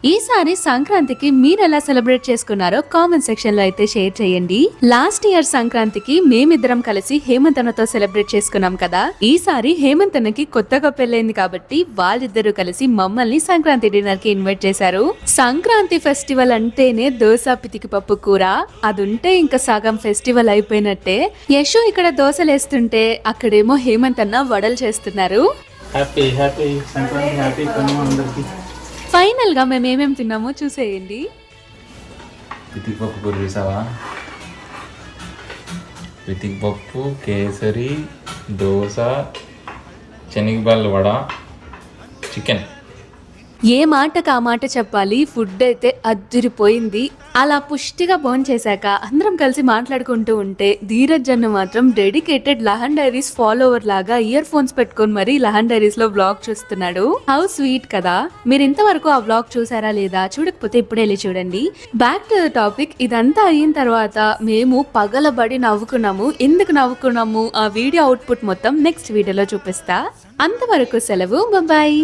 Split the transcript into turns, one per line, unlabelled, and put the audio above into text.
ఈసారి సంక్రాంతికి మీరు ఎలా సెలబ్రేట్ చేసుకున్నారో కామెంట్ సెక్షన్ లో అయితే షేర్ చేయండి. లాస్ట్ ఇయర్ సంక్రాంతికి మేమిద్దరం కలిసి హేమంత్ అన్నతో సెలబ్రేట్ చేసుకున్నాం కదా. ఈసారి హేమంత్ అన్నకి కొత్తగా పెళ్ళైంది కాబట్టి వాళ్ళిద్దరూ కలిసి మమ్మల్ని సంక్రాంతి డిన్నర్ కి ఇన్వైట్ చేశారు. సంక్రాంతి ఫెస్టివల్ అంటేనే దోశ పితికి పప్పు కూర, అదుంటే ఇంకా సగం ఫెస్టివల్ అయిపోయినట్టే. యశు ఇక్కడ దోశలు వేస్తుంటే అక్కడేమో హేమంత్ అన్న వడలు చేస్తున్నారు. ఫైనల్ గా మేము ఏమేమి తిన్నామో చూసేయండి.
పితికి పప్పు కూర చూసావా? పితికి పప్పు, కేసరి, దోశ, శనగబాల వడ, చికెన్.
ఏ మాటకు ఆ మాట చెప్పాలి. ఫుడ్ అయితే అద్దిరిపోయింది. అలా పుష్టిగా భోంచేశాక అందరం కలిసి మాట్లాడుకుంటూ ఉంటే ధీరజ్ అన్న మాత్రం డెడికేటెడ్ లహన్ డైరీస్ ఫాలోవర్ లాగా ఇయర్ ఫోన్స్ పెట్టుకొని మరి లహన్ డైరీస్ లో వ్లాగ్ చూస్తున్నాడు. హౌ స్వీట్ కదా. మీరు ఇంతవరకు ఆ వ్లాగ్ చూసారా లేదా? చూడకపోతే ఇప్పుడే వెళ్ళి చూడండి. Back to the topic. ఇదంతా అయిన తర్వాత మేము పగలబడి నవ్వుకున్నాము. ఎందుకు నవ్వుకున్నాము ఆ వీడియో అవుట్పుట్ మొత్తం నెక్స్ట్ వీడియోలో చూపిస్తా. అంతవరకు సెలవు. బాయ్.